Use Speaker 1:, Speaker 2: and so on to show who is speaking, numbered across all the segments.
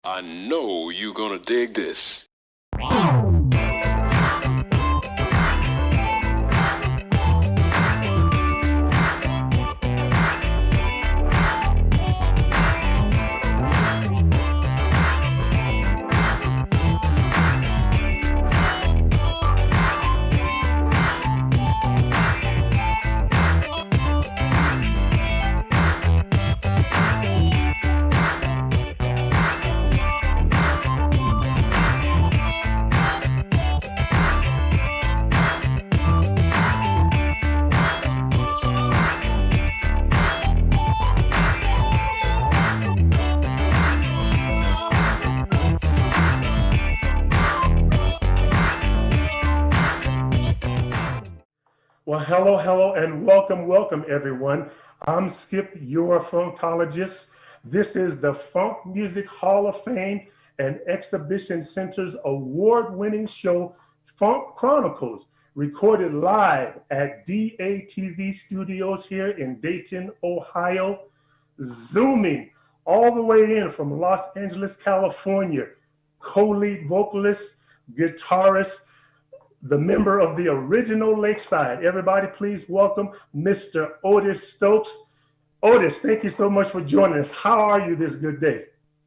Speaker 1: I know you're gonna dig this.
Speaker 2: Well, hello, and welcome, everyone. I'm Skip, your Funktologist. This is the Funk Music Hall of Fame and Exhibition Center's award-winning show, Funk Chronicles, recorded live at DATV Studios here in Dayton, Ohio, zooming all the way in from Los Angeles, California, co-lead vocalist, guitarist, the member of the original Lakeside. Everybody, please welcome Mr. Otis Stokes. Otis, thank you so much for joining us. How are you this good day?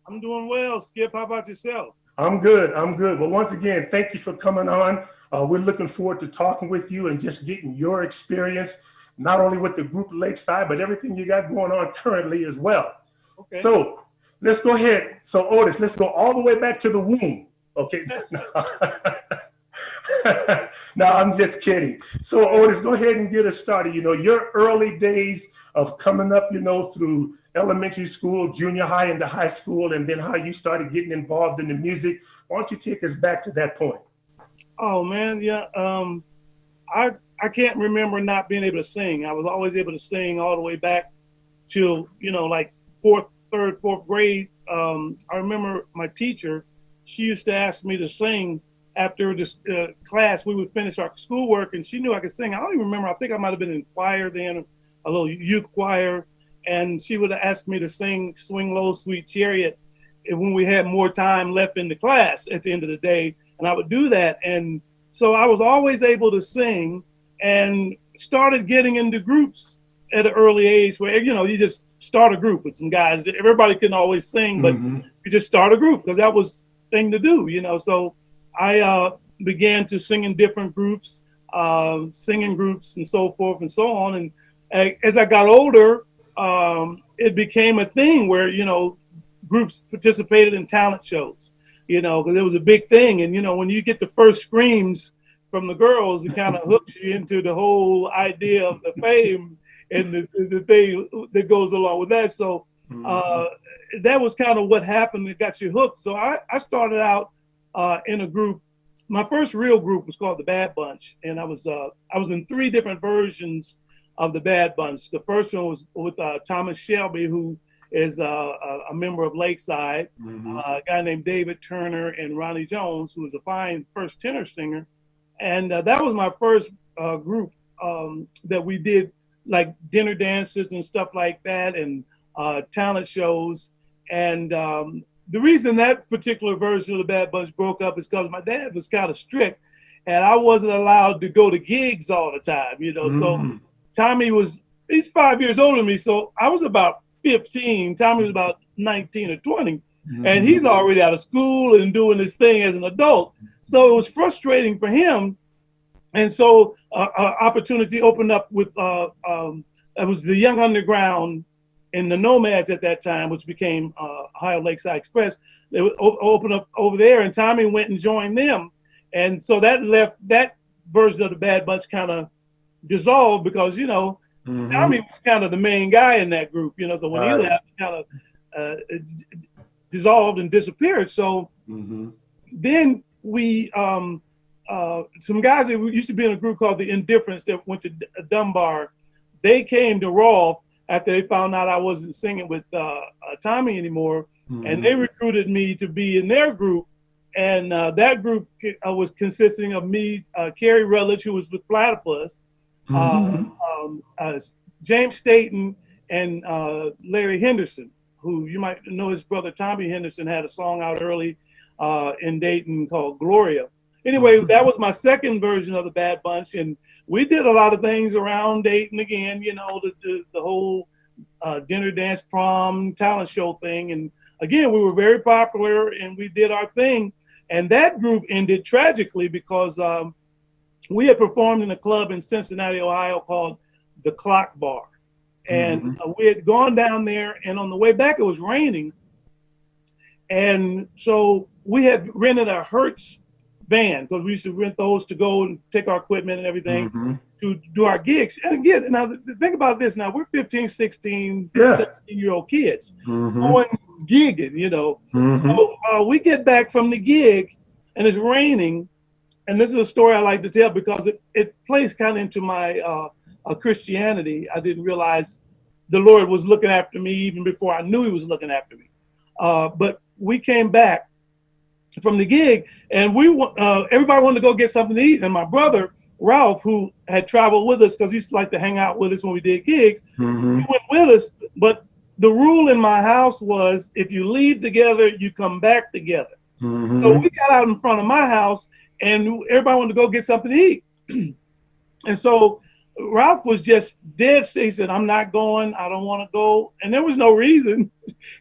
Speaker 3: I'm doing well, Skip. How about yourself?
Speaker 2: I'm good. Well, once again, thank you for coming on. We're looking forward to talking with you and just getting your experience, not only with the group Lakeside, but everything you got going on currently as well. Okay. So let's go ahead. So Otis, let's go all the way back to the womb. Okay. No, I'm just kidding. So Otis, go ahead and get us started. You know, your early days of coming up, you know, through elementary school, junior high into high school, and then how you started getting involved in the music. Why don't you take us back to that point?
Speaker 3: Oh man, yeah. I can't remember not being able to sing. I was always able to sing all the way back till, you know, like fourth grade. I remember my teacher, she used to ask me to sing after this class. We would finish our schoolwork, and she knew I could sing. I don't even remember. I think I might have been in choir then, a little youth choir, and she would ask me to sing "Swing Low, Sweet Chariot" when we had more time left in the class at the end of the day, and I would do that. And so I was always able to sing, and started getting into groups at an early age where, you know, you just start a group with some guys. Everybody couldn't always sing, but you just start a group because that was the thing to do, you know. So I began to sing in different groups, singing groups and so forth and so on. And as I got older, it became a thing where, you know, groups participated in talent shows, you know, because it was a big thing. And, you know, when you get the first screams from the girls, it kind of hooks you into the whole idea of the fame and the thing that goes along with that. So that was kind of what happened that got you hooked. So I started out in a group. My first real group was called the Bad Bunch, and I was in 3 different versions of the Bad Bunch. The first one was with Thomas Shelby, who is a member of Lakeside, a guy named David Turner, and Ronnie Jones, who was a fine first tenor singer. And that was my first group that we did like dinner dances and stuff like that, and talent shows. And the reason that particular version of the Bad Bunch broke up is because my dad was kind of strict, and I wasn't allowed to go to gigs all the time, you know. So Tommy he's 5 years older than me, so I was about 15. Tommy was about 19 or 20, and he's already out of school and doing his thing as an adult. So it was frustrating for him, and so opportunity opened up with it was the Young Underground and the Nomads at that time, which became Ohio Lakeside Express. They would open up over there, and Tommy went and joined them. And so that left that version of the Bad Bunch kind of dissolved because, you know, Tommy was kind of the main guy in that group, you know. So when he left, it kind of dissolved and disappeared. So then we, some guys that used to be in a group called the Indifference that went to Dunbar, they came to Rolfe after they found out I wasn't singing with Tommy anymore, and they recruited me to be in their group. And that group was consisting of me, Kerry Rutledge, who was with Platypus, James Staten, and Larry Henderson, who you might know his brother Tommy Henderson had a song out early in Dayton called Gloria. Anyway, that was my second version of the Bad Bunch, and we did a lot of things around Dayton again, you know, the whole dinner, dance, prom, talent show thing. And again, we were very popular and we did our thing. And that group ended tragically because we had performed in a club in Cincinnati, Ohio called the Clock Bar. And we had gone down there, and on the way back, it was raining. And so we had rented a Hertz van, because we used to rent those to go and take our equipment and everything to do our gigs. And again, now think about this. Now we're 15, 16, 17-year-old kids going gigging, you know. So we get back from the gig and it's raining. And this is a story I like to tell because it plays kind of into my Christianity. I didn't realize the Lord was looking after me even before I knew he was looking after me. But we came back from the gig, and everybody wanted to go get something to eat. And my brother Ralph, who had traveled with us because he used to like to hang out with us when we did gigs, he went with us. But the rule in my house was if you leave together, you come back together. So we got out in front of my house, and everybody wanted to go get something to eat. And so Ralph was just dead set. He said, I'm not going. I don't want to go. And there was no reason.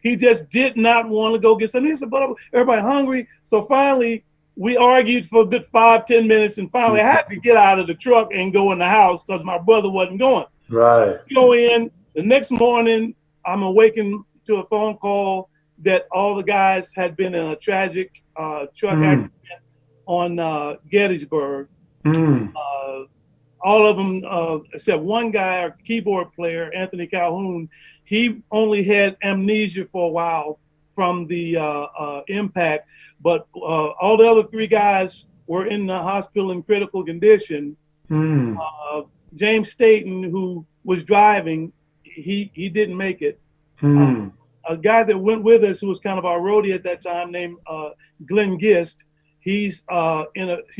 Speaker 3: He just did not want to go get something. He said, but everybody hungry. So finally, we argued for a good 5-10 minutes. And finally, I had to get out of the truck and go in the house because my brother wasn't going.
Speaker 2: Right.
Speaker 3: So we go in. The next morning, I'm awakened to a phone call that all the guys had been in a tragic truck accident on Gettysburg. All of them, except one guy, our keyboard player, Anthony Calhoun, he only had amnesia for a while from the impact, but all the other three guys were in the hospital in critical condition. James Staten, who was driving, he didn't make it. A guy that went with us, who was kind of our roadie at that time, named Glenn Gist, he's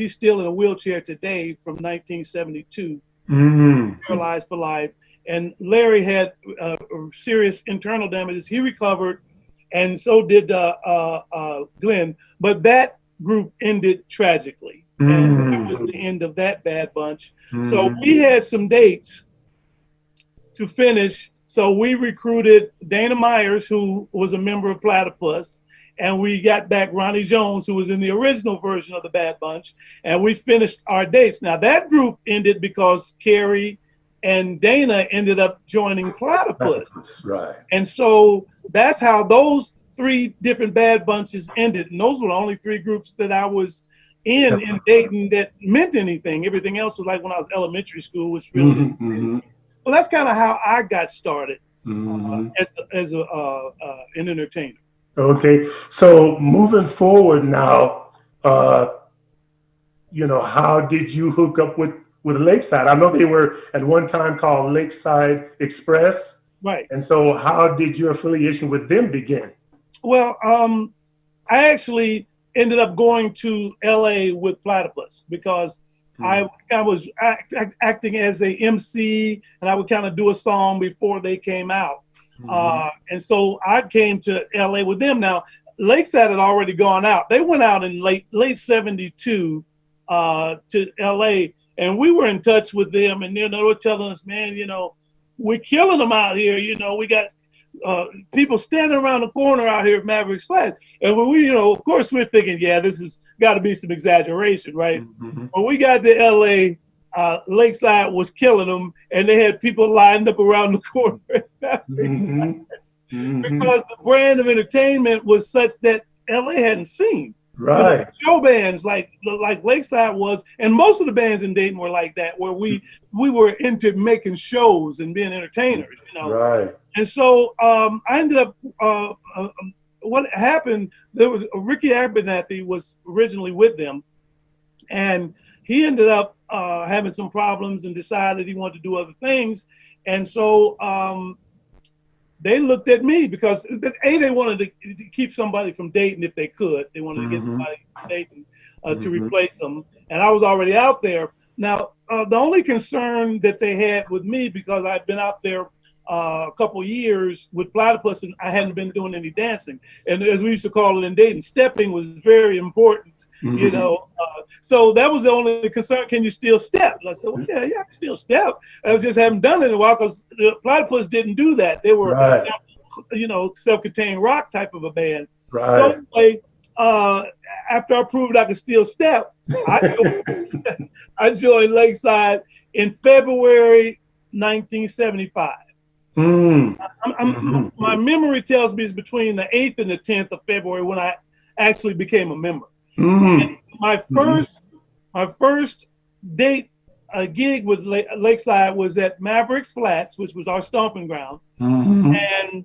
Speaker 3: still in a wheelchair today from 1972, paralyzed for life. And Larry had serious internal damages. He recovered, and so did Glenn. But that group ended tragically, and that was the end of that Bad Bunch. So we had some dates to finish. So we recruited Dana Myers, who was a member of Platypus. And we got back Ronnie Jones, who was in the original version of the Bad Bunch, and we finished our dates. Now that group ended because Carrie and Dana ended up joining Platypus.
Speaker 2: Right.
Speaker 3: And so that's how those three different Bad Bunches ended. And those were the only three groups that I was in Dayton that meant anything. Everything else was like when I was elementary school, which really. Well, that's kind of how I got started as an entertainer.
Speaker 2: Okay, so moving forward now, you know, how did you hook up with Lakeside? I know they were at one time called Lakeside Express.
Speaker 3: Right.
Speaker 2: And so how did your affiliation with them begin?
Speaker 3: Well, I actually ended up going to LA with Platypus because I was acting as a MC, and I would kind of do a song before they came out. And so I came to LA with them. Now, Lakeside had already gone out. They went out in late 72 to LA, and we were in touch with them, and they were telling us, man, you know, we're killing them out here. You know, we got people standing around the corner out here at Mavericks Flats. And when we, you know, of course we're thinking, yeah, this has got to be some exaggeration, right? When we got to LA, Lakeside was killing them, and they had people lined up around the corner because the brand of entertainment was such that LA hadn't seen.
Speaker 2: Right.
Speaker 3: You know, show bands like Lakeside was, and most of the bands in Dayton were like that, where we were into making shows and being entertainers, you know.
Speaker 2: Right.
Speaker 3: And so I ended up. What happened? There was Ricky Abernathy was originally with them, and he ended up having some problems and decided he wanted to do other things. And so they looked at me because they wanted to keep somebody from Dayton if they could. They wanted to get somebody from Dayton to replace them. And I was already out there. Now, the only concern that they had with me, because I'd been out there a couple years with Platypus, and I hadn't been doing any dancing. And as we used to call it in Dayton, stepping was very important, you know. So that was the only concern. Can you still step? And I said, well, yeah, I can still step. I just haven't done it in a while because the Platypus didn't do that. They were, you know, self-contained rock type of a band. So anyway, after I proved I could still step, I joined Lakeside in February 1975. My memory tells me it's between the 8th and the 10th of February when I actually became a member. And my first date gig with Lakeside was at Mavericks Flats, which was our stomping ground, and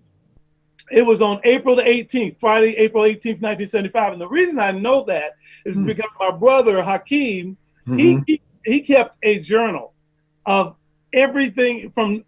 Speaker 3: it was on April the 18th, Friday, April 18th, 1975. And the reason I know that is because my brother Hakeem, he kept a journal of everything from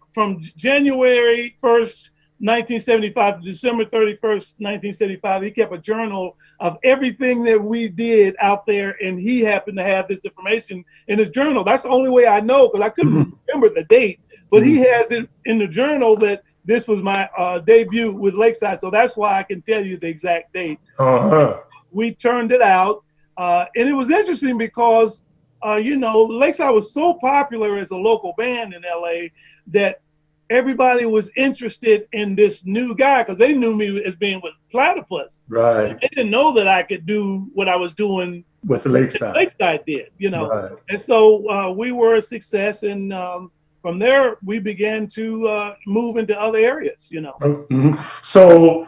Speaker 3: January 1st, 1975 to December 31st, 1975. He kept a journal of everything that we did out there, and he happened to have this information in his journal. That's the only way I know, because I couldn't remember the date, but he has it in the journal that this was my debut with Lakeside, so that's why I can tell you the exact date. We turned it out, and it was interesting because you know, Lakeside was so popular as a local band in LA that everybody was interested in this new guy because they knew me as being with Platypus. Right. They didn't know that I could do what I was doing with Lakeside. Lakeside did, you know. And so we were a success, and from there we began to move into other areas, you know.
Speaker 2: So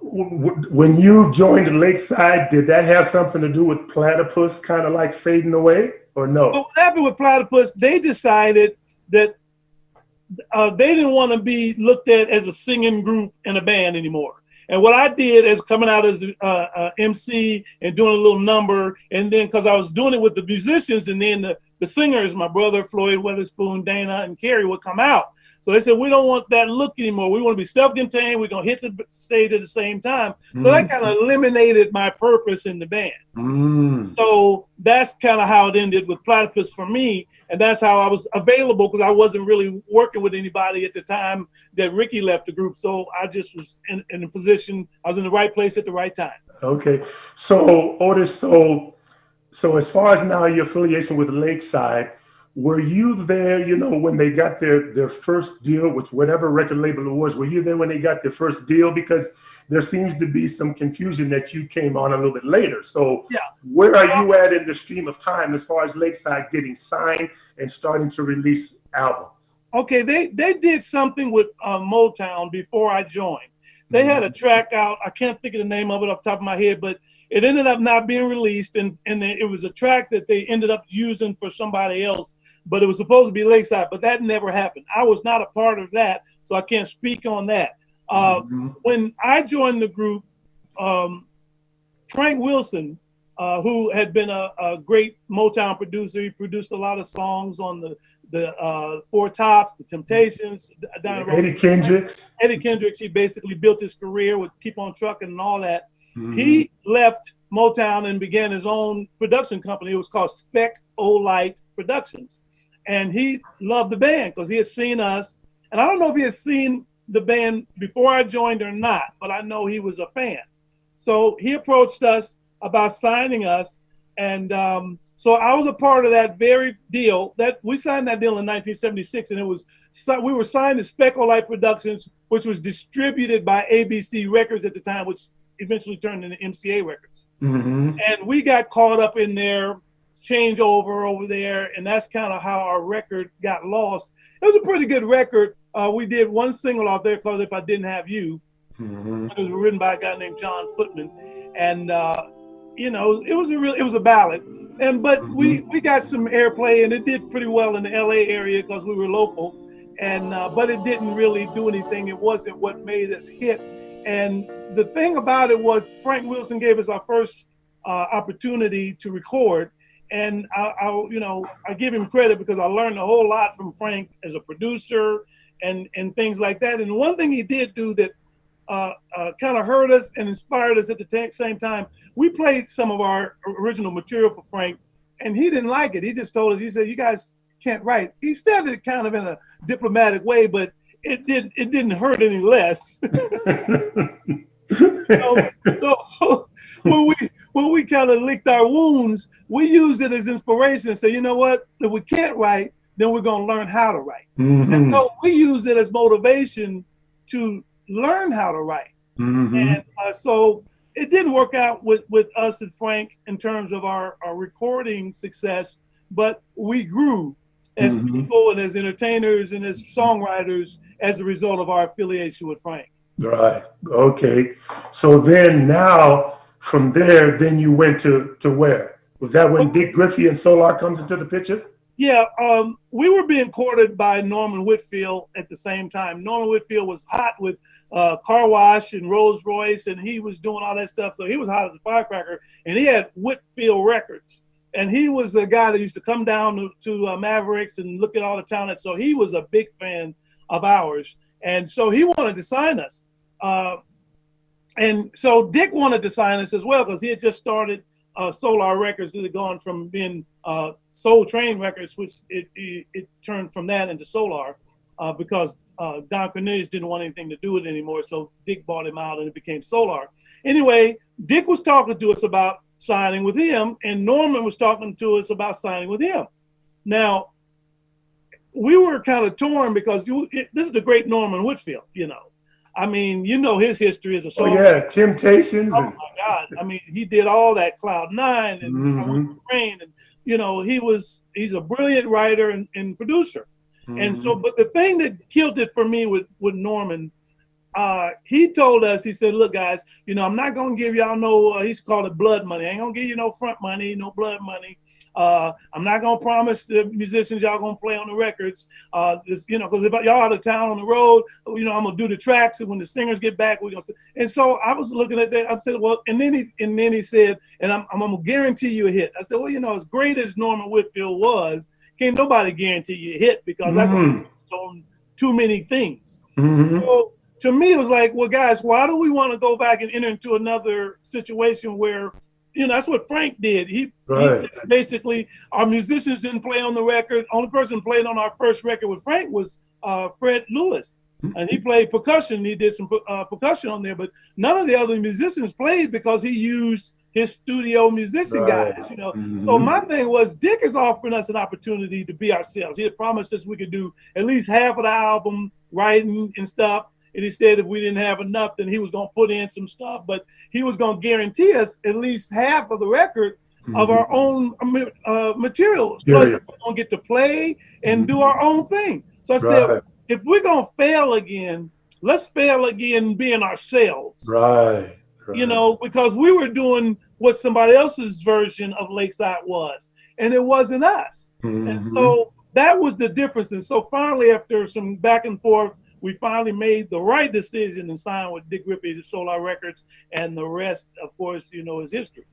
Speaker 2: when you joined Lakeside, did that have something to do with Platypus kind of like fading away, or no?
Speaker 3: Well, what happened with Platypus, they decided that they didn't want to be looked at as a singing group in a band anymore. And what I did as coming out as MC and doing a little number, and then because I was doing it with the musicians, and then the singers, my brother Floyd Weatherspoon, Dana, and Kerry would come out. So they said, we don't want that look anymore. We want to be self-contained. We're going to hit the stage at the same time. So that kind of eliminated my purpose in the band. So that's kind of how it ended with Platypus for me. And that's how I was available, because I wasn't really working with anybody at the time that Ricky left the group. So I just was in a position, I was in the right place at the right time.
Speaker 2: Okay. So Otis, so as far as now your affiliation with Lakeside, were you there, you know, when they got their first deal with whatever record label it was? Were you there when they got their first deal? Because there seems to be some confusion that you came on a little bit later. So where are you at in the stream of time as far as Lakeside getting signed and starting to release albums?
Speaker 3: Okay, they did something with Motown before I joined. They had a track out. I can't think of the name of it off the top of my head, but it ended up not being released. And it was a track that they ended up using for somebody else, but it was supposed to be Lakeside, but that never happened. I was not a part of that, so I can't speak on that. When I joined the group, Frank Wilson, who had been a great Motown producer, he produced a lot of songs on the Four Tops, the Temptations,
Speaker 2: Eddie Kendricks.
Speaker 3: Eddie Kendricks, he basically built his career with Keep on Truckin' and all that. He left Motown and began his own production company. It was called Spec-O-Lite Productions. And he loved the band because he had seen us. And I don't know if he had seen the band before I joined or not, but I know he was a fan. So he approached us about signing us. And so I was a part of that very deal. That we signed that deal in 1976, and we were signed to Spec-O-Lite Productions, which was distributed by ABC Records at the time, which eventually turned into MCA Records. And we got caught up in their changeover over there, and that's kind of how our record got lost. It was a pretty good record. We did one single out there called If I Didn't Have You. It was written by a guy named John Footman, and you know, it was a ballad, but we got some airplay, and it did pretty well in the LA area because we were local, and but it didn't really do anything. It wasn't what made us hit. And the thing about it was Frank Wilson gave us our first opportunity to record. And I give him credit because I learned a whole lot from Frank as a producer and things like that. And one thing he did do that kind of hurt us and inspired us at the same time, we played some of our original material for Frank, and he didn't like it. He just told us, he said, you guys can't write. He said it kind of in a diplomatic way, but it didn't hurt any less. So when we kind of licked our wounds, we used it as inspiration and say, you know what, if we can't write, then we're going to learn how to write. And so we used it as motivation to learn how to write. And so it didn't work out with us and Frank in terms of our recording success, but we grew as people and as entertainers and as songwriters as a result of our affiliation with Frank.
Speaker 2: Right. Okay. So then now from there, then you went to where? Was that when Dick Griffey and Solar comes into the picture?
Speaker 3: Yeah, we were being courted by Norman Whitfield at the same time. Norman Whitfield was hot with Car Wash and Rolls Royce, and he was doing all that stuff. So he was hot as a firecracker, and he had Whitfield Records. And he was the guy that used to come down to Mavericks and look at all the talent. So he was a big fan of ours. And so he wanted to sign us. And so Dick wanted to sign us as well because he had just started Solar Records. It had gone from being Soul Train Records, which it turned from that into Solar because Don Cornelius didn't want anything to do with it anymore. So Dick bought him out and it became Solar. Anyway, Dick was talking to us about signing with him, and Norman was talking to us about signing with him. Now, we were kind of torn because this is the great Norman Whitfield, you know. I mean, you know his history as a songwriter.
Speaker 2: Oh, yeah, Temptations.
Speaker 3: Oh, my God. I mean, he did all that, Cloud Nine and Rain. And, you know, he's a brilliant writer and producer. And so, but the thing that killed it for me with Norman, he told us, he said, look, guys, you know, I'm not going to give y'all no, he's called it blood money. I ain't going to give you no front money, no blood money. I'm not going to promise the musicians y'all going to play on the records, you know, because if y'all out of town on the road, you know, I'm going to do the tracks. And when the singers get back, we're going to. And so I was looking at that. I said, well, and then he said, and I'm going to guarantee you a hit. I said, well, you know, as great as Norman Whitfield was, can't nobody guarantee you a hit because that's on too many things. So to me, it was like, well, guys, why do we want to go back and enter into another situation where, you know, that's what Frank did. He basically, our musicians didn't play on the record. Only person played on our first record with Frank was Fred Lewis. And he played percussion. He did some percussion on there, but none of the other musicians played because he used his studio musician guys, you know. So my thing was, Dick is offering us an opportunity to be ourselves. He had promised us we could do at least half of the album writing and stuff. And he said if we didn't have enough, then he was going to put in some stuff. But he was going to guarantee us at least half of the record of our own material. Plus, we're going to get to play and do our own thing. So I said, if we're going to fail again, let's fail again being ourselves. You know, because we were doing what somebody else's version of Lakeside was, and it wasn't us. And so that was the difference. And so finally, after some back and forth, we finally made the right decision and signed with Dick Griffey to Solar Records, and the rest, of course, you know, is history.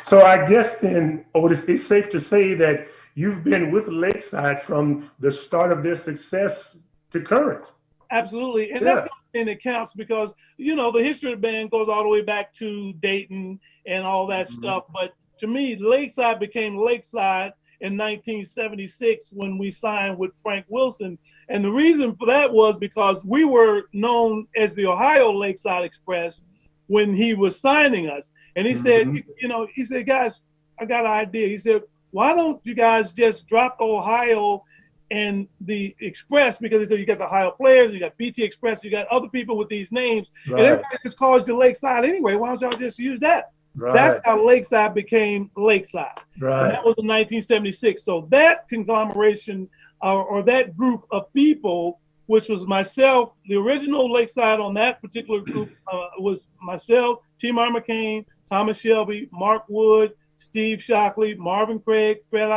Speaker 2: So I guess then, Otis, it's safe to say that you've been with Lakeside from the start of their success to current.
Speaker 3: Absolutely. And that's the thing that counts because, you know, the history of the band goes all the way back to Dayton and all that stuff. But to me, Lakeside became Lakeside in 1976 when we signed with Frank Wilson. And the reason for that was because we were known as the Ohio Lakeside Express when he was signing us. And he said, you know, he said, guys, I got an idea. He said, why don't you guys just drop Ohio and the Express, because he said you got the Ohio Players, you got BT Express, you got other people with these names, and everybody just calls you Lakeside anyway. Why don't y'all just use that? That's how Lakeside became Lakeside. And that was in 1976. So that conglomeration or that group of people, which was myself, the original Lakeside on that particular group was myself, T. Mar McCain, Thomas Shelby, Mark Wood, Steve Shockley, Marvin Craig, Fred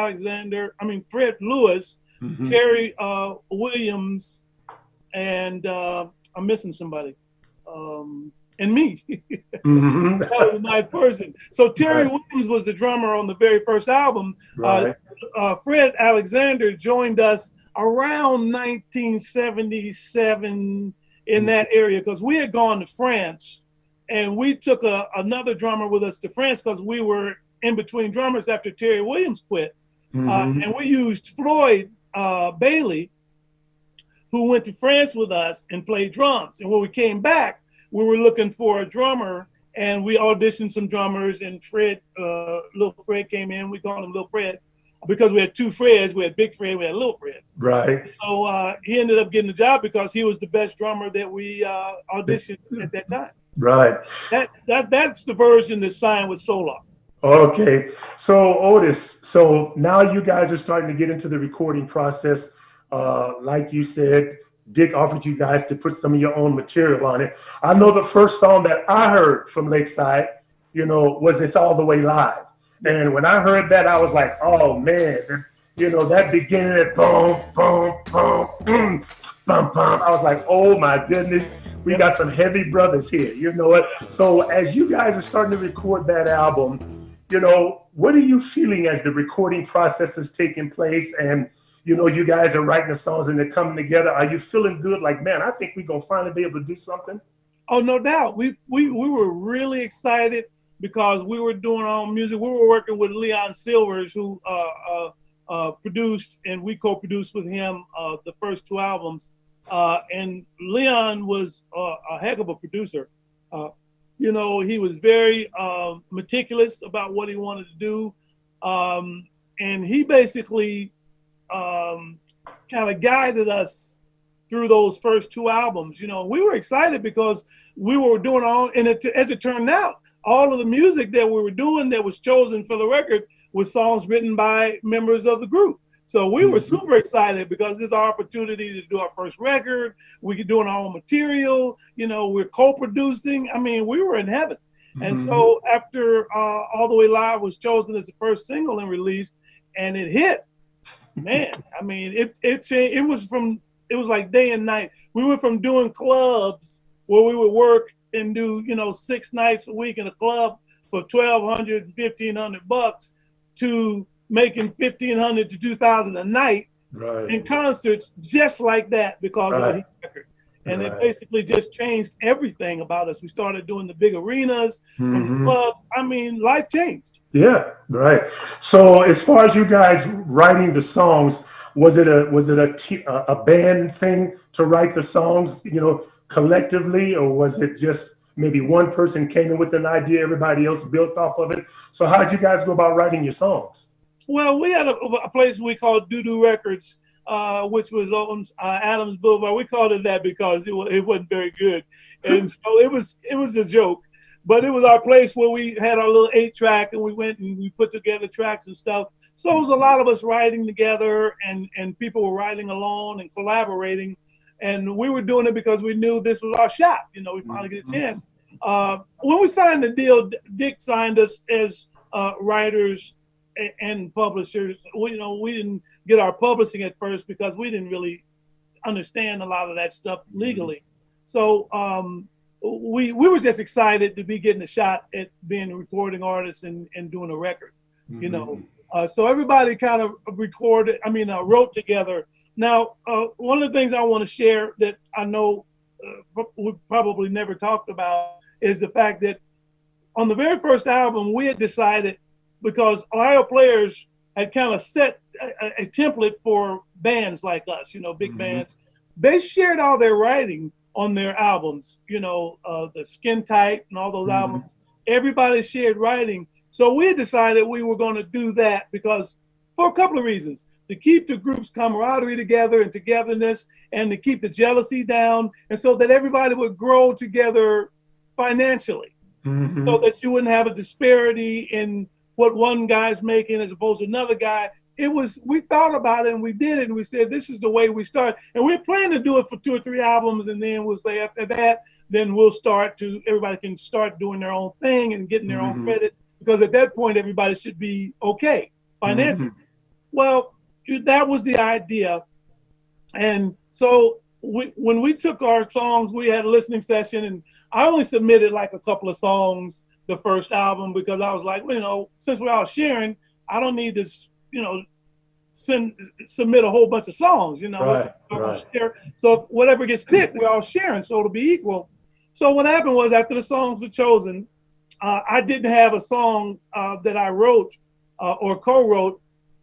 Speaker 3: Lewis, Terry Williams, and I'm missing somebody, and me. That was the ninth person. So Terry Williams was the drummer on the very first album. Fred Alexander joined us around 1977 in that area because we had gone to France, and we took another drummer with us to France because we were in between drummers after Terry Williams quit. And we used Floyd Bailey, who went to France with us and played drums. And when we came back, we were looking for a drummer, and we auditioned some drummers, and Fred, Little Fred came in. We called him Little Fred because we had two Freds. We had Big Fred, we had Little Fred.
Speaker 2: Right.
Speaker 3: So he ended up getting the job because he was the best drummer that we auditioned at that time.
Speaker 2: Right.
Speaker 3: That's the version that's signed with Solar.
Speaker 2: Okay. So Otis, so now you guys are starting to get into the recording process. Like you said, Dick offered you guys to put some of your own material on it. I know the first song that I heard from Lakeside, was It's All the Way Live. And when I heard that, I was like, oh man, that beginning at boom, boom, boom, bum, bum. I was like, oh my goodness, we got some heavy brothers here. You know what? So as you guys are starting to record that album, what are you feeling as the recording process is taking place? And you guys are writing the songs and they're coming together. Are you feeling good? Like, man, I think we're gonna finally be able to do something.
Speaker 3: Oh, no doubt. We were really excited because we were doing our own music. We were working with Leon Silvers, who produced, and we co-produced with him the first two albums. And Leon was a heck of a producer. He was very meticulous about what he wanted to do. And he basically kind of guided us through those first two albums. We were excited because we were doing our own, and as it turned out, all of the music that we were doing that was chosen for the record was songs written by members of the group. So we were super excited because this is our opportunity to do our first record. We could do our own material. We're co-producing. I mean, we were in heaven. And so after All the Way Live was chosen as the first single and released, and it hit, man, I mean, it changed. It was like day and night. We went from doing clubs where we would work and do, 6 nights a week in a club for $1,200 and $1,500 to making $1,500 to $2,000 a night in concerts just like that because of the hit record. And it basically just changed everything about us. We started doing the big arenas, from the clubs. I mean, life changed.
Speaker 2: Yeah, right. So as far as you guys writing the songs, was it a band thing to write the songs, collectively, or was it just maybe one person came in with an idea, everybody else built off of it? So how did you guys go about writing your songs?
Speaker 3: Well, we had a place we called Doo-Doo Records, which was on Adams Boulevard. We called it that because it wasn't very good, and so it was a joke. But it was our place where we had our little 8-track, and we went and we put together tracks and stuff. So it was a lot of us writing together, and people were writing along and collaborating. And we were doing it because we knew this was our shot. We finally get a chance. When we signed the deal, Dick signed us as writers and publishers. We didn't get our publishing at first because we didn't really understand a lot of that stuff legally. So we were just excited to be getting a shot at being a recording artist and doing a record, so everybody kind of wrote together. Now, one of the things I want to share that I know we probably never talked about is the fact that on the very first album, we had decided, because Ohio Players had kind of set a template for bands like us, big bands. They shared all their writing on their albums, the Skin Tight and all those albums. Everybody shared writing. So we had decided we were going to do that because for a couple of reasons: to keep the group's camaraderie together and togetherness, and to keep the jealousy down, and so that everybody would grow together financially, so that you wouldn't have a disparity in what one guy's making as opposed to another guy. We thought about it and we did it, and we said, this is the way we start. And we're planning to do it for 2 or 3 albums, and then we'll say after that, then everybody can start doing their own thing and getting their own credit, because at that point, everybody should be okay financially. Well, that was the idea. And so when we took our songs, we had a listening session, and I only submitted like a couple of songs the first album because I was like, since we're all sharing, I don't need to, submit a whole bunch of songs, share. So whatever gets picked, we're all sharing, so it'll be equal. So what happened was, after the songs were chosen, I didn't have a song that I wrote or co-wrote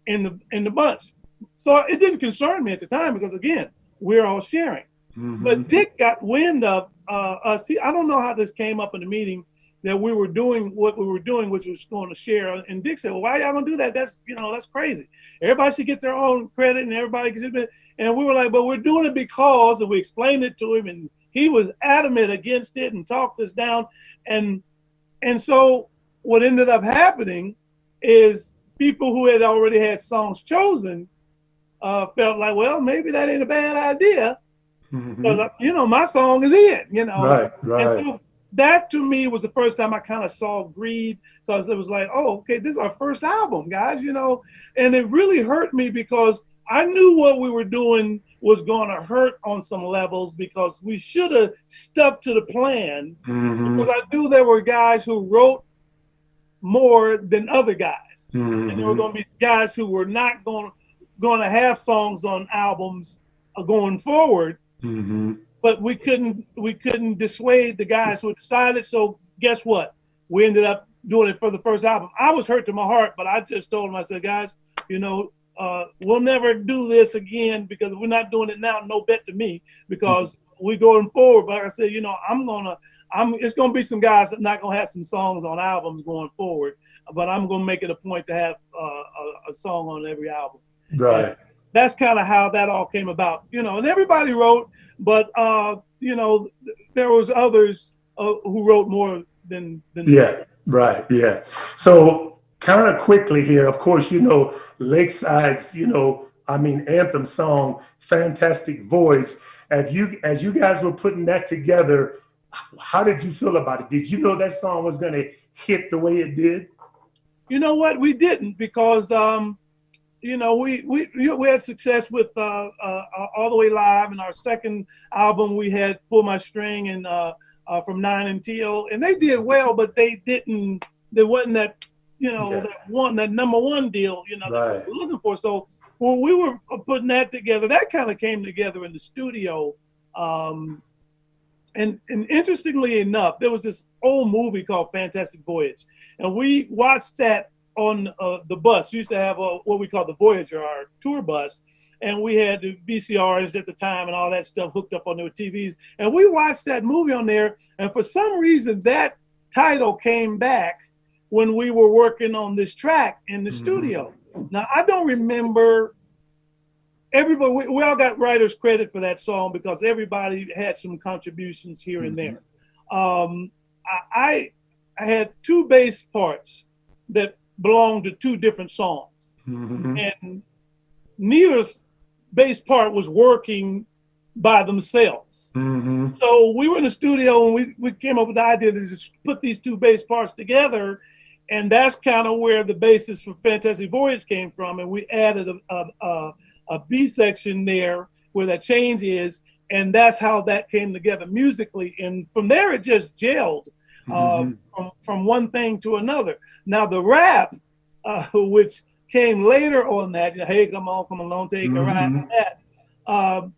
Speaker 3: in the bunch. So it didn't concern me at the time because, again, we're all sharing.
Speaker 2: Mm-hmm.
Speaker 3: But Dick got wind of us. I don't know how this came up in the meeting that we were doing what we were doing, which was going to share. And Dick said, well, why y'all gonna do that? That's, that's crazy. Everybody should get their own credit and everybody should. And we were like, but we're doing it because, and we explained it to him, and he was adamant against it and talked us down. And so what ended up happening is people who had already had songs chosen felt like, well, maybe that ain't a bad idea. Because, my song is in,
Speaker 2: Right.
Speaker 3: And so that to me was the first time I kind of saw greed, because it was like, oh, okay, this is our first album, guys, and it really hurt me because I knew what we were doing was going to hurt on some levels, because we should have stuck to the plan, because I knew there were guys who wrote more than other guys, and there were going to be guys who were not going to have songs on albums going forward. But we couldn't dissuade the guys who decided. So guess what? We ended up doing it for the first album. I was hurt to my heart, but I just told them, I said, guys, we'll never do this again, because we're not doing it now. No bet to me, because we're going forward. But like I said, it's gonna be some guys that not gonna have some songs on albums going forward. But I'm gonna make it a point to have a song on every album.
Speaker 2: Right.
Speaker 3: And that's kind of how that all came about, and everybody wrote, but, there was others who wrote more than
Speaker 2: Yeah, some. Right, yeah. So kind of quickly here, of course, Lakeside's, anthem song, Fantastic Voyage. As you guys were putting that together, how did you feel about it? Did you know that song was going to hit the way it did?
Speaker 3: You know what? We didn't, because, we had success with All the Way Live, and our second album we had Pull My String and from 9 Until, and they did well, but they wasn't that that number one deal that we were looking for. So when we were putting that together, that kind of came together in the studio. And interestingly enough, there was this old movie called Fantastic Voyage, and we watched that on the bus. We used to have what we call the Voyage, or our tour bus, and we had the VCRs at the time and all that stuff hooked up on their TVs, and we watched that movie on there, and for some reason that title came back when we were working on this track in the studio. Now, I don't remember everybody, we all got writer's credit for that song because everybody had some contributions here and there. I had two bass parts that belonged to two different songs, and neither bass part was working by themselves. So we were in the studio and we came up with the idea to just put these two bass parts together, and that's kind of where the basis for Fantastic Voyage came from. And we added a B section there where that change is, and that's how that came together musically. And from there, it just gelled from one thing to another. Now the rap, which came later on that, hey, come along, take a ride.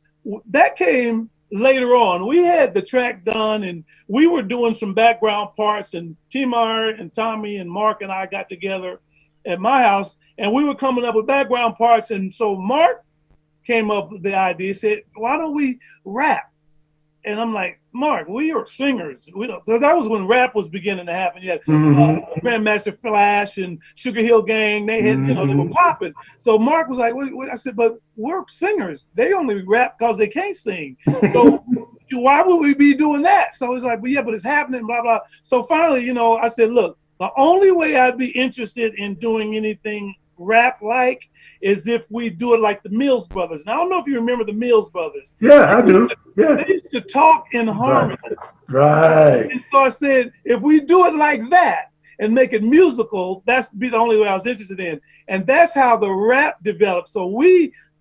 Speaker 3: That came later on. We had the track done, and we were doing some background parts, and T-Meyer and Tommy and Mark and I got together at my house, and we were coming up with background parts. And so Mark came up with the idea, said, why don't we rap? And I'm like, Mark, we are singers. We don't, because that was when rap was beginning to happen. You had Grandmaster Flash and Sugar Hill Gang. They had, they were popping. So Mark was like, wait. I said, but we're singers. They only rap because they can't sing. So why would we be doing that? So it's like, well, yeah, but it's happening, blah, blah. So finally, I said, look, the only way I'd be interested in doing anything rap-like is if we do it like the Mills Brothers. Now, I don't know if you remember the Mills Brothers.
Speaker 2: Yeah, I do. Yeah.
Speaker 3: They used to talk in harmony.
Speaker 2: Right.
Speaker 3: And so I said, if we do it like that and make it musical, that's be the only way I was interested in. And that's how the rap developed. So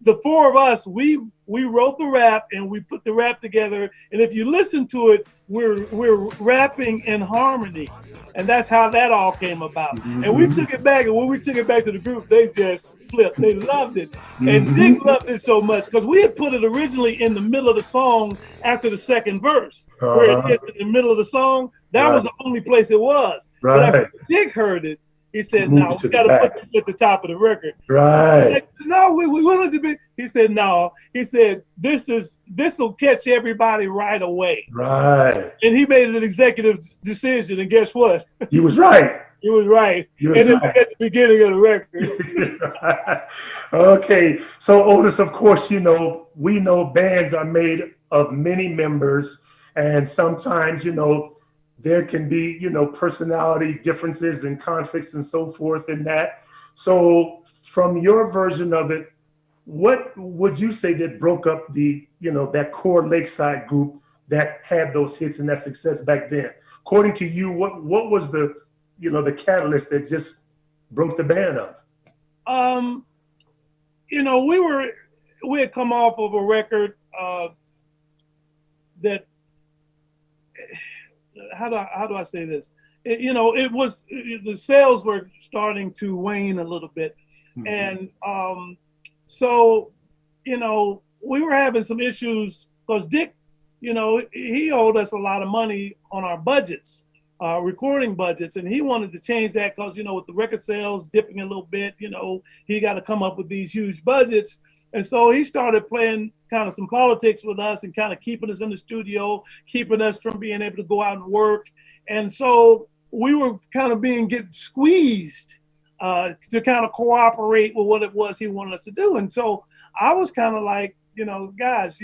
Speaker 3: the four of us, we wrote the rap and we put the rap together. And if you listen to it, we're rapping in harmony. And that's how that all came about. And we took it back, and when we took it back to the group, they just flipped. They loved it. And Dick loved it so much because we had put it originally in the middle of the song after the second verse, where it hit in the middle of the song. That was the only place it was. But after Dick heard it, He said,
Speaker 2: Moved
Speaker 3: no,
Speaker 2: it to
Speaker 3: we
Speaker 2: the
Speaker 3: got to
Speaker 2: back.
Speaker 3: put this at the top of the record.
Speaker 2: Right.
Speaker 3: Like, no, we wanted to be. He said, no. He said, this will catch everybody right away.
Speaker 2: Right.
Speaker 3: And he made an executive decision, and guess what?
Speaker 2: He was right.
Speaker 3: He was right.
Speaker 2: He was
Speaker 3: and it
Speaker 2: right.
Speaker 3: was at the beginning of the record.
Speaker 2: Okay. So Otis, of course, we know bands are made of many members, and sometimes, there can be, personality differences and conflicts and so forth in that. So from your version of it, what would you say that broke up the, that core Lakeside group that had those hits and that success back then? According to you, what was the, the catalyst that just broke the band up?
Speaker 3: We had come off of a record that, how do I say this? It was, the sales were starting to wane a little bit. Mm-hmm. And so, we were having some issues because Dick, he owed us a lot of money on our budgets, recording budgets, and he wanted to change that because, with the record sales dipping a little bit, he got to come up with these huge budgets. And so he started playing kind of some politics with us and kind of keeping us in the studio, keeping us from being able to go out and work. And so we were kind of getting squeezed to kind of cooperate with what it was he wanted us to do. And so I was kind of like, guys,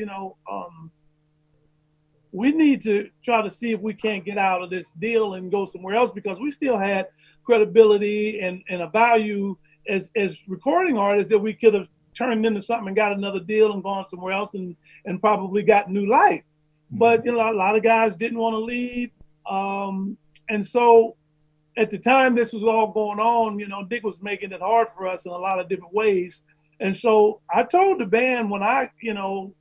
Speaker 3: we need to try to see if we can't get out of this deal and go somewhere else, because we still had credibility and a value as recording artists that we could have turned into something and got another deal and gone somewhere else and probably got new life. But, a lot of guys didn't want to leave. And so at the time this was all going on, Dick was making it hard for us in a lot of different ways. And so I told the band when I,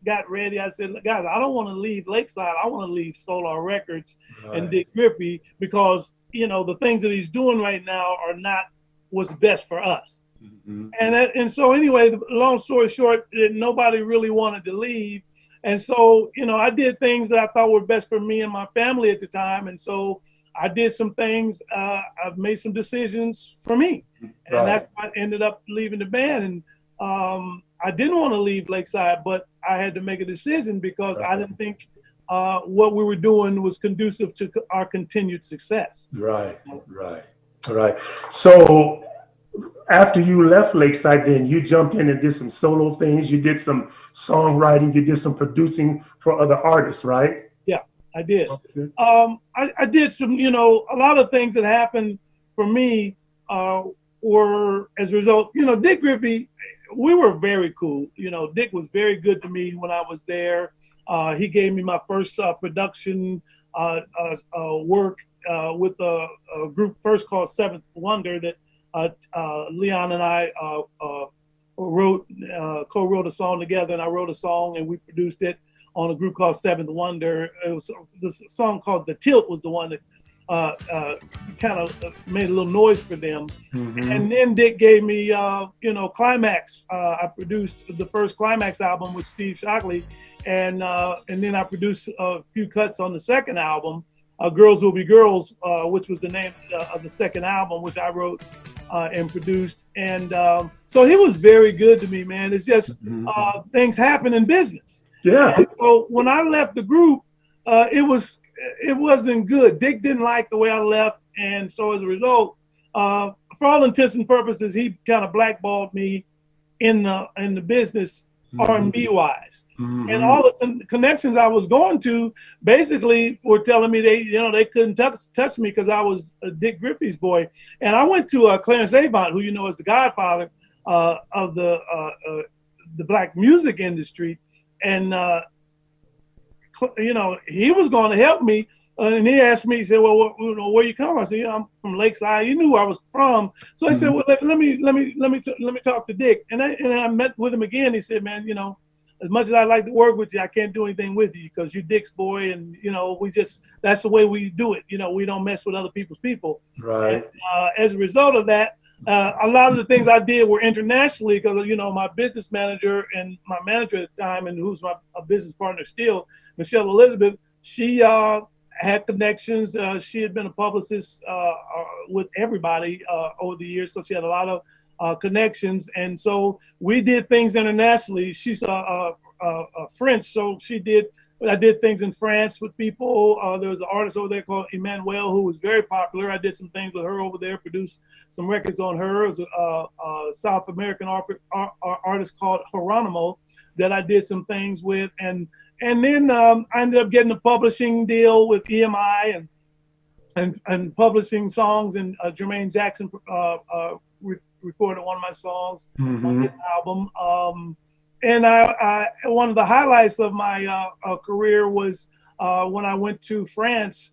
Speaker 3: got ready, I said, guys, I don't want to leave Lakeside. I want to leave Solar Records and Dick Griffey, because, the things that he's doing right now are not what's best for us. Mm-hmm. And so anyway, long story short, nobody really wanted to leave. And so, I did things that I thought were best for me and my family at the time. And so I did some things, I've made some decisions for me. And that's why I ended up leaving the band. And I didn't want to leave Lakeside, but I had to make a decision because I didn't think what we were doing was conducive to our continued success. Right.
Speaker 2: So after you left Lakeside, then you jumped in and did some solo things. You did some songwriting. You did some producing for other artists, right?
Speaker 3: Yeah, I did. Okay. I did some, a lot of things that happened for me were as a result. Dick Griffey, we were very cool. Dick was very good to me when I was there. He gave me my first production work with a group first called Seventh Wonder that Leon and I co-wrote a song together, and I wrote a song and we produced it on a group called Seventh Wonder. It was this song called The Tilt was the one that kind of made a little noise for them. Mm-hmm. And then Dick gave me, Climax. I produced the first Climax album with Steve Shockley, and then I produced a few cuts on the second album, Girls Will Be Girls, which was the name of the second album, which I wrote and produced. And so he was very good to me, man. It's just things happen in business.
Speaker 2: Yeah.
Speaker 3: And so when I left the group, it wasn't good. Dick didn't like the way I left, and so as a result, for all intents and purposes, he kind of blackballed me in the business, R&B wise. Mm-hmm. And all the connections I was going to basically were telling me they couldn't touch me because I was Dick Griffey's boy. And I went to Clarence Avant, who is the godfather of the black music industry, and he was going to help me, and he asked me. He said, "Well, where you come?" I said, "I'm from Lakeside." He knew where I was from, so I said, "Well, let me talk to Dick." And I met with him again. He said, "Man, as much as I'd like to work with you, I can't do anything with you because you're Dick's boy, and that's the way we do it. We don't mess with other people's people."
Speaker 2: Right.
Speaker 3: And, as a result of that, a lot of the things I did were internationally because my business manager and my manager at the time, and who's my business partner still, Michelle Elizabeth, she had connections. She had been a publicist with everybody over the years, so she had a lot of connections. And so we did things internationally. She's French, so I did things in France with people. There was an artist over there called Emmanuel who was very popular. I did some things with her over there, produced some records on her. It was a South American artist called Geronimo that I did some things with. And then I ended up getting a publishing deal with EMI and publishing songs. And Jermaine Jackson recorded one of my songs on his album. And one of the highlights of my career was when I went to France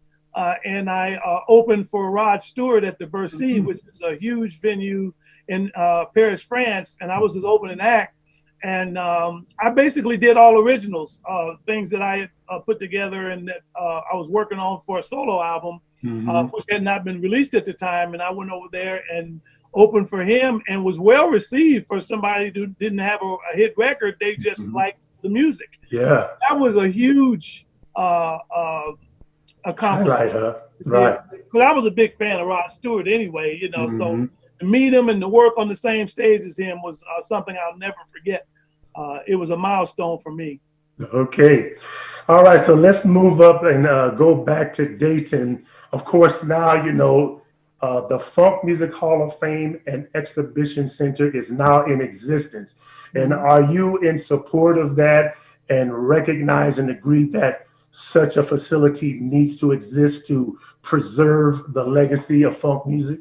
Speaker 3: and I opened for Rod Stewart at the Bercy, which is a huge venue in Paris, France. And I was his opening act. And I basically did all originals, things that I had put together and that I was working on for a solo album, which had not been released at the time. And I went over there and opened for him and was well received for somebody who didn't have a hit record. They just liked the music.
Speaker 2: Yeah.
Speaker 3: That was a huge accomplishment.
Speaker 2: Right.
Speaker 3: Because I was a big fan of Rod Stewart anyway, so to meet him and to work on the same stage as him was something I'll never forget. It was a milestone for me.
Speaker 2: Okay. All right. So let's move up and go back to Dayton. Of course, now, the Funk Music Hall of Fame and Exhibition Center is now in existence. And are you in support of that and recognize and agree that such a facility needs to exist to preserve the legacy of funk music?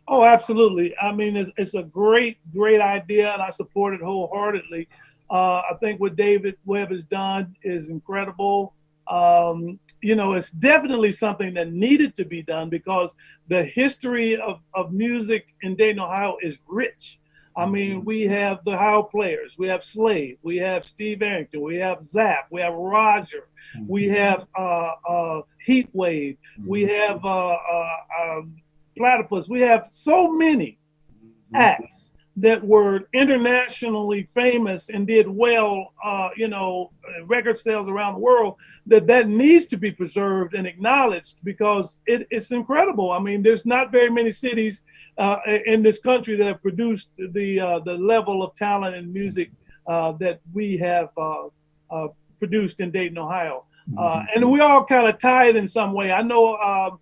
Speaker 3: Oh, absolutely. I mean, it's a great idea, and I support it wholeheartedly. I think what David Webb has done is incredible. It's definitely something that needed to be done because the history of music in Dayton, Ohio is rich. I mean, we have the Ohio Players, we have Slade, we have Steve Arrington, we have Zapp, we have Roger, we have Heat Wave, we have Platypus. We have so many acts that were internationally famous and did well, record sales around the world, that needs to be preserved and acknowledged because it's incredible. I mean, there's not very many cities in this country that have produced the level of talent and music that we have produced in Dayton, Ohio. And we all kind of tied in some way. I know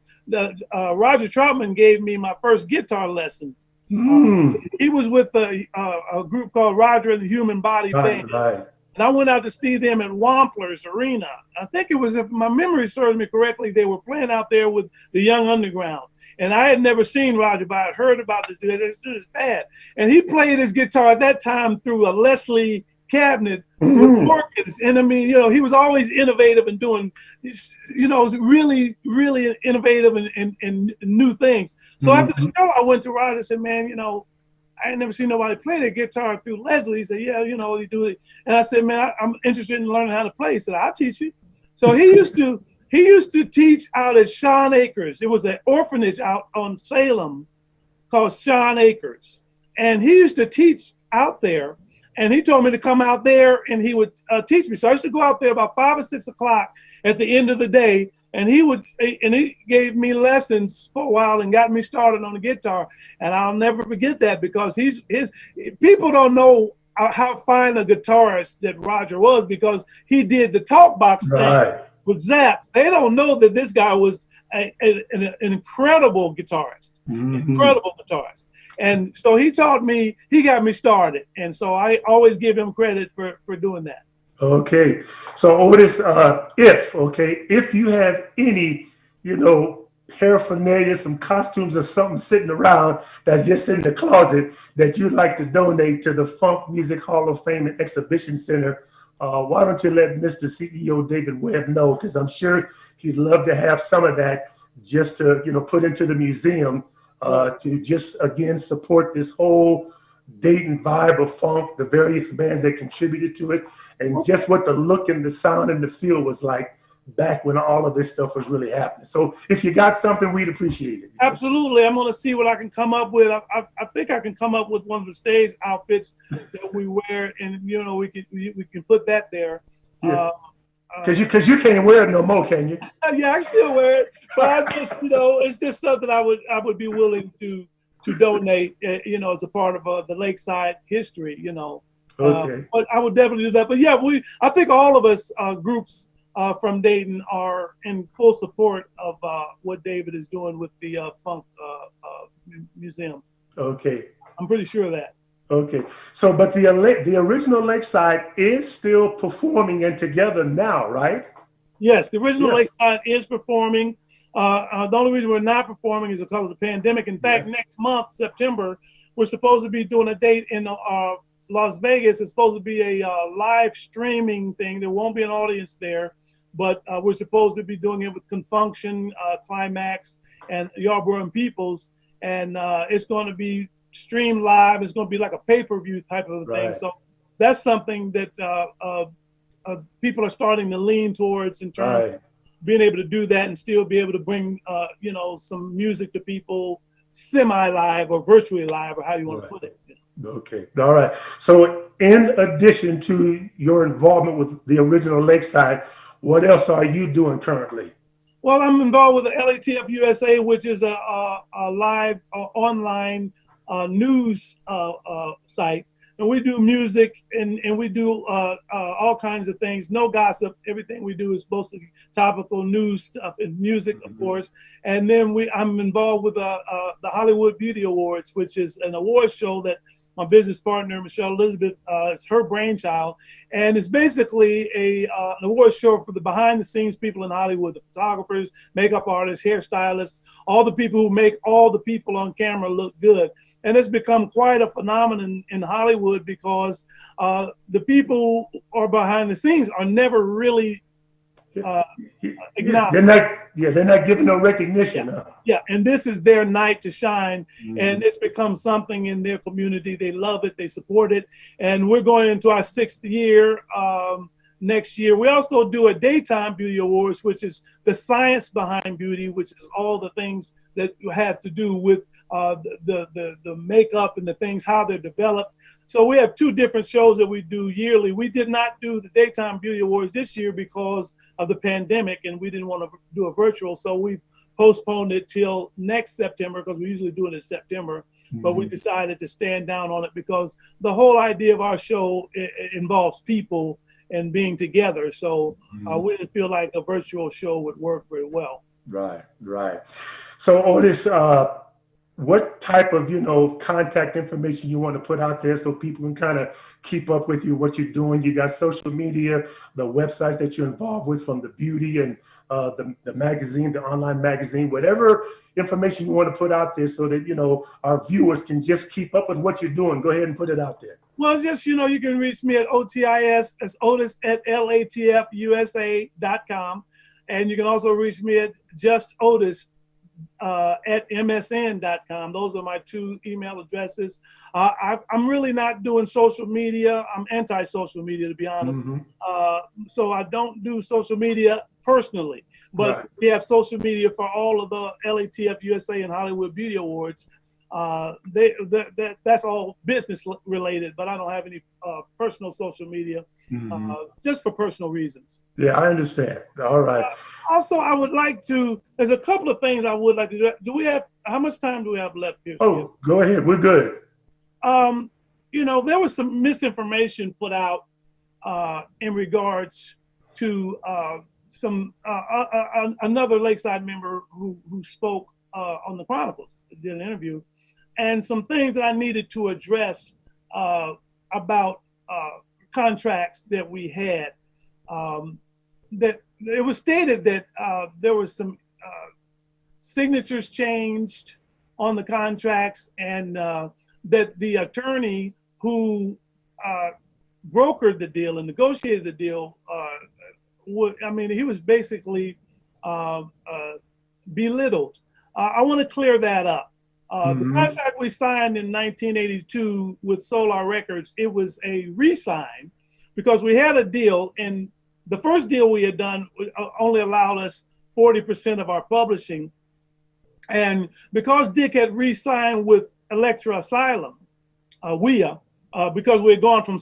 Speaker 3: Roger Troutman gave me my first guitar lessons. He was with a group called Roger and the Human Body Band. Right. And I went out to see them at Wampler's Arena. I think it was, if my memory serves me correctly, they were playing out there with the Young Underground. And I had never seen Roger, but I had heard about this dude. This dude is bad. And he played his guitar at that time through a Leslie cabinet with organs. And I mean, he was always innovative and doing, really, really innovative and new things. So after the show, I went to Roger and said, man, I ain't never seen nobody play the guitar through Leslie. He said, yeah, you do it. And I said, man, I'm interested in learning how to play. He said, I'll teach you. So he used to teach out at Sean Acres. It was an orphanage out on Salem called Sean Acres. And he used to teach out there. And he told me to come out there and he would teach me. So I used to go out there about 5 or 6 o'clock at the end of the day. And he gave me lessons for a while and got me started on the guitar. And I'll never forget that because people don't know how fine a guitarist that Roger was because he did the talk box thing with Zapp. They don't know that this guy was an incredible guitarist, incredible guitarist. And so he taught me, he got me started. And so I always give him credit for doing that.
Speaker 2: Okay. So Otis, if you have any, paraphernalia, some costumes or something sitting around that's just in the closet that you'd like to donate to the Funk Music Hall of Fame and Exhibition Center, why don't you let Mr. CEO David Webb know? Because I'm sure he'd love to have some of that just to, put into the museum. To just, again, support this whole Dayton vibe of funk, the various bands that contributed to it, and just what the look and the sound and the feel was like back when all of this stuff was really happening. So if you got something, we'd appreciate it.
Speaker 3: Absolutely. I'm going to see what I can come up with. I think I can come up with one of the stage outfits that we wear, and, we can put that there. Yeah.
Speaker 2: Because you can't wear it no more, can you?
Speaker 3: Yeah, I still wear it, but I just, it's just something I would be willing to donate, as a part of the Lakeside history,
Speaker 2: Okay.
Speaker 3: But I would definitely do that. But yeah, I think all of us groups from Dayton are in full support of what David is doing with the Funk Museum.
Speaker 2: Okay.
Speaker 3: I'm pretty sure of that.
Speaker 2: Okay. So, but the original Lakeside is still performing and together now, right?
Speaker 3: Yes, the original
Speaker 2: Yeah.
Speaker 3: Lakeside is performing. The only reason we're not performing is because of the pandemic. In fact, next month, September, we're supposed to be doing a date in Las Vegas. It's supposed to be a live streaming thing. There won't be an audience there, but we're supposed to be doing it with Confunction, Climax, and Yarborough and Peoples. And it's going to be streamed live. It's going to be like a pay-per-view type of thing. So that's something that people are starting to lean towards in terms of being able to do that and still be able to bring, some music to people semi-live or virtually live, or how you want to put it.
Speaker 2: Okay. All right. So in addition to your involvement with the original Lakeside, what else are you doing currently?
Speaker 3: Well, I'm involved with the LATF USA, which is a live online news site. And we do music and we do all kinds of things. No gossip. Everything we do is mostly topical news stuff and music, of course. And then I'm involved with the Hollywood Beauty Awards, which is an award show that my business partner, Michelle Elizabeth, it's her brainchild. And it's basically an award show for the behind the scenes people in Hollywood, the photographers, makeup artists, hairstylists, all the people who make all the people on camera look good. And it's become quite a phenomenon in Hollywood because the people who are behind the scenes are never really acknowledged.
Speaker 2: They're not giving no recognition.
Speaker 3: Yeah, and this is their night to shine, and it's become something in their community. They love it, they support it, and we're going into our 6th year next year. We also do a Daytime Beauty Awards, which is the science behind beauty, which is all the things that you have to do with the makeup and the things, how they're developed. So we have 2 different shows that we do yearly. We did not do the Daytime Beauty Awards this year because of the pandemic, and we didn't want to do a virtual. So we postponed it till next September, because we usually do it in September. But we decided to stand down on it because the whole idea of our show involves people and being together. So we didn't feel like a virtual show would work very well.
Speaker 2: Right. So Otis, what type of, contact information you want to put out there so people can kind of keep up with you, what you're doing? You got social media, the websites that you're involved with, from the beauty and the magazine, the online magazine, whatever information you want to put out there so that, our viewers can just keep up with what you're doing. Go ahead and put it out there.
Speaker 3: Well, just, you can reach me at OTIS, that's Otis at LATFUSA.com. And you can also reach me at just Otis at msn.com. Those are my 2 email addresses. I'm really not doing social media. I'm anti-social media, to be honest. So I don't do social media personally, but we have social media for all of the LATF USA and Hollywood Beauty Awards. That's all business related, but I don't have any personal social media, just for personal reasons.
Speaker 2: Yeah, I understand. All right.
Speaker 3: Also, I would like to, there's a couple of things I would like to do. How much time do we have left here?
Speaker 2: Oh, go ahead. We're good.
Speaker 3: There was some misinformation put out in regards to another Lakeside member who spoke on the Chronicles, did an interview, and some things that I needed to address about contracts that we had. That it was stated that there was some signatures changed on the contracts, and that the attorney who brokered the deal and negotiated the deal, he was basically belittled. I want to clear that up. The contract we signed in 1982 with Solar Records, it was a re-sign because we had a deal, and the first deal we had done only allowed us 40% of our publishing. And because Dick had re-signed with Electra Asylum, WIA, because we had gone from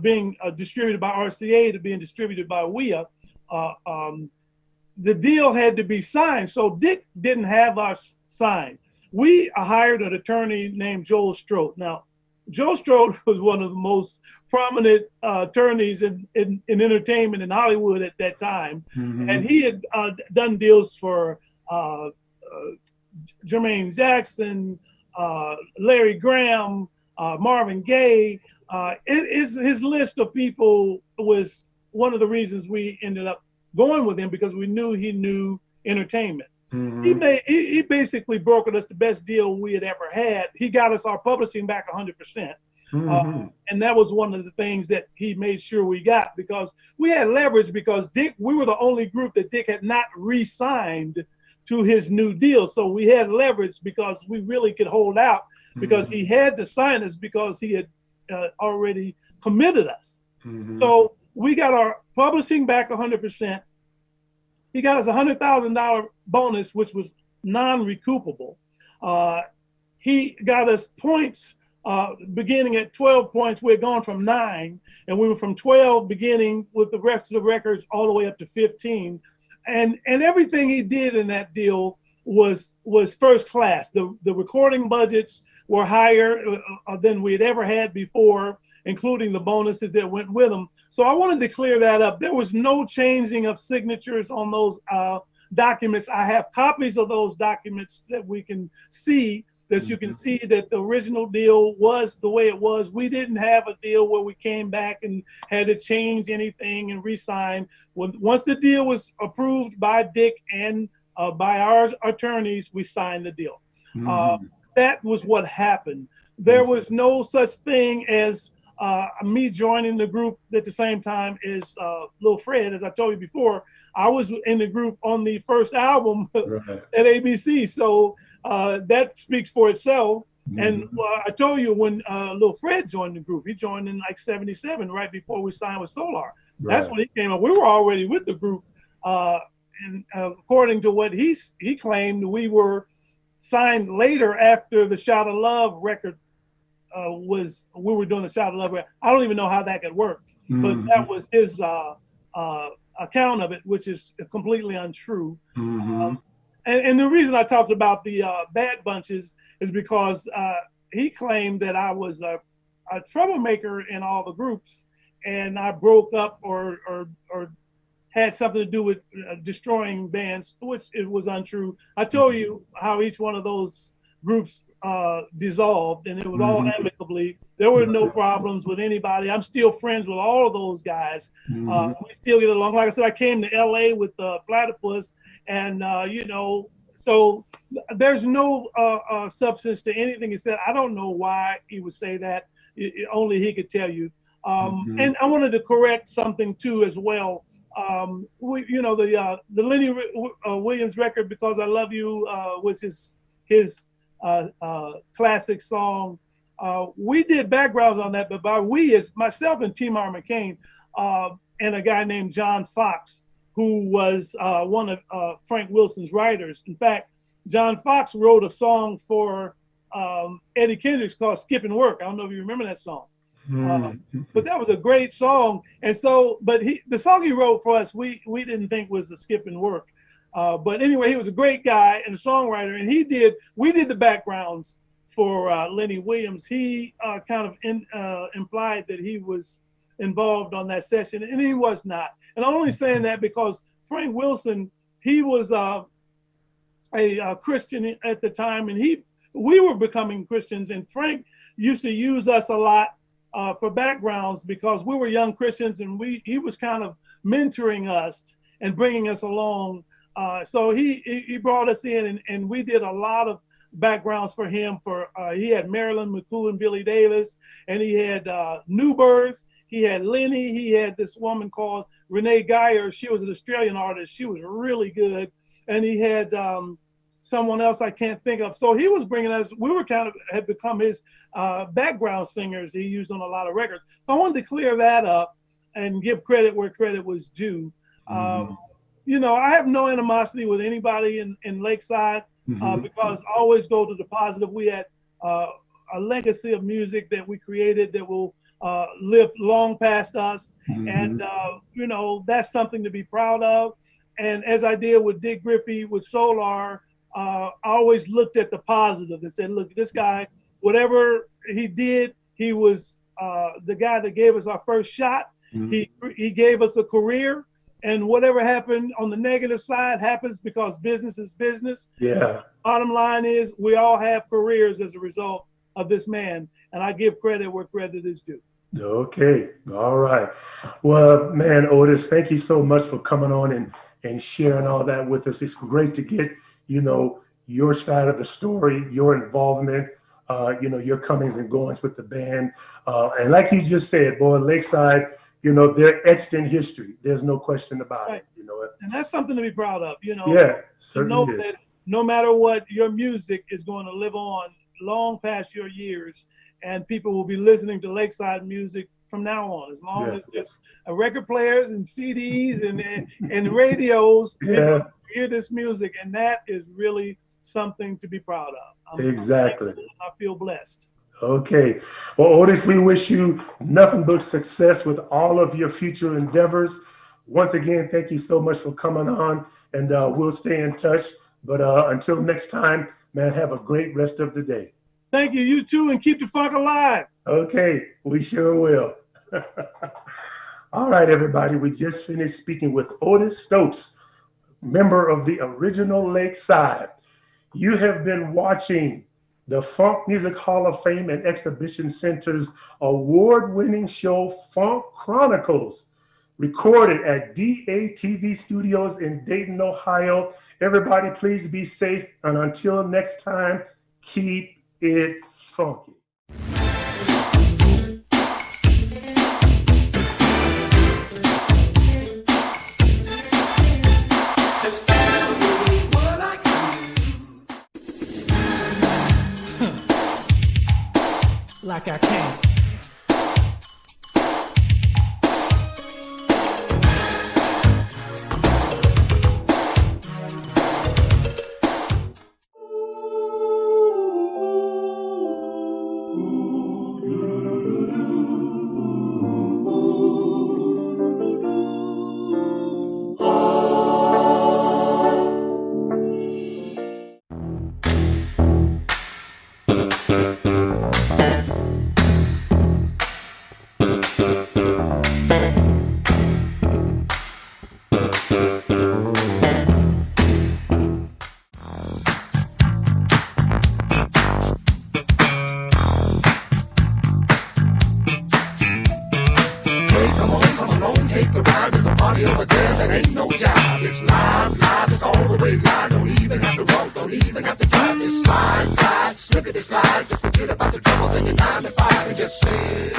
Speaker 3: being distributed by RCA to being distributed by WIA, the deal had to be signed. So Dick didn't have us signed. We hired an attorney named Joel Strode. Now, Joel Strode was one of the most prominent attorneys in entertainment in Hollywood at that time. Mm-hmm. And he had done deals for Jermaine Jackson, Larry Graham, Marvin Gaye. His list of people was one of the reasons we ended up going with him, because we knew he knew entertainment. Mm-hmm. He basically brokered us the best deal we had ever had. He got us our publishing back 100%. Mm-hmm. And that was one of the things that he made sure we got, because we had leverage, because we were the only group that Dick had not re-signed to his new deal. So we had leverage because we really could hold out, because mm-hmm. he had to sign us because he had already committed us. Mm-hmm. So we got our publishing back 100%. He got us a $100,000 bonus, which was non-recoupable. He got us points beginning at 12 points. We had gone from 9, and we were from 12 beginning with the rest of the records all the way up to 15. And everything he did in that deal was first class. The recording budgets were higher than we had ever had before, including the bonuses that went with them. So I wanted to clear that up. There was no changing of signatures on those documents. I have copies of those documents that we can see, that you can see that the original deal was the way it was. We didn't have a deal where we came back and had to change anything and re-sign. Once the deal was approved by Dick and by our attorneys, we signed the deal. Mm-hmm. That was what happened. There was no such thing as me joining the group at the same time as Lil Fred. As I told you before, I was in the group on the first album right. at ABC. So that speaks for itself. Mm-hmm. And I told you when Lil Fred joined the group, he joined in like 77, right before we signed with Solar. Right. That's when he came up. We were already with the group. And according to what he claimed, we were signed later after the Shout of Love record we were doing the Shout of Love record. I don't even know how that could work, mm-hmm. but that was his account of it, which is completely untrue. Mm-hmm. And the reason I talked about the Bad Bunches is because he claimed that I was a troublemaker in all the groups, and I broke up or had something to do with destroying bands, which it was untrue. I told you how each one of those groups dissolved, and it was all amicably. There were no problems with anybody. I'm still friends with all of those guys. We still get along. Like I said, I came to LA with Platypus, and so there's no substance to anything he said. I don't know why he would say that. Only he could tell you. And I wanted to correct something too as well. The Lenny Williams record, Because I Love You, which is his classic song. We did backgrounds on that, but by we is myself and T-Mar McCain and a guy named John Fox, who was one of Frank Wilson's writers. In fact, John Fox wrote a song for Eddie Kendricks called Skipping Work. I don't know if you remember that song. But that was a great song. And so, but the song he wrote for us, we didn't think was the Skipping Work. But anyway, he was a great guy and a songwriter, and we did the backgrounds for Lenny Williams. He kind of implied that he was involved on that session, and he was not. And I'm only saying that because Frank Wilson, he was a Christian at the time, and we were becoming Christians, and Frank used to use us a lot for backgrounds because we were young Christians, and he was kind of mentoring us and bringing us along. So he brought us in, and we did a lot of backgrounds for him. He had Marilyn McCool and Billy Davis, and he had Newbirth. He had Lenny. He had this woman called Renee Geyer. She was an Australian artist. She was really good. And he had someone else I can't think of. So he was bringing us, we were had become his background singers he used on a lot of records. So I wanted to clear that up and give credit where credit was due. I have no animosity with anybody in Lakeside because I always go to the positive. We had a legacy of music that we created that will lived long past us.
Speaker 2: Mhm.
Speaker 3: And, that's something to be proud of. And as I did with Dick Griffey, with Solar, I always looked at the positive and said, look, this guy, whatever he did, he was the guy that gave us our first shot. Mm-hmm. He gave us a career, and whatever happened on the negative side happens because business is business.
Speaker 2: Yeah.
Speaker 3: Bottom line is we all have careers as a result of this man, and I give credit where credit is due.
Speaker 2: Okay. All right. Well, man, Otis, thank you so much for coming on and sharing all that with us. It's great to get, your side of the story, your involvement, your comings and goings with the band. And like you just said, boy, Lakeside, they're etched in history. There's no question about it.
Speaker 3: And that's something to be proud of,
Speaker 2: Yeah, certainly
Speaker 3: to know that no matter what, your music is going to live on long past your years, and people will be listening to Lakeside music from now on, as long as there's record players and CDs and radios.
Speaker 2: Yeah.
Speaker 3: Hear this music, and that is really something to be proud of.
Speaker 2: Exactly.
Speaker 3: I feel blessed.
Speaker 2: Okay. Well, Otis, we wish you nothing but success with all of your future endeavors. Once again, thank you so much for coming on, and we'll stay in touch. But until next time, man, have a great rest of the day.
Speaker 3: Thank you. You too, and keep the funk alive.
Speaker 2: Okay, we sure will. All right, everybody, we just finished speaking with Otis Stokes, member of the original Lakeside. You have been watching the Funk Music Hall of Fame and Exhibition Center's award-winning show, Funk Chronicles, recorded at DATV Studios in Dayton, Ohio. Everybody, please be safe, and until next time, keep it funky.
Speaker 4: Like I can.
Speaker 5: Just forget about the troubles in your 9 to 5 and just say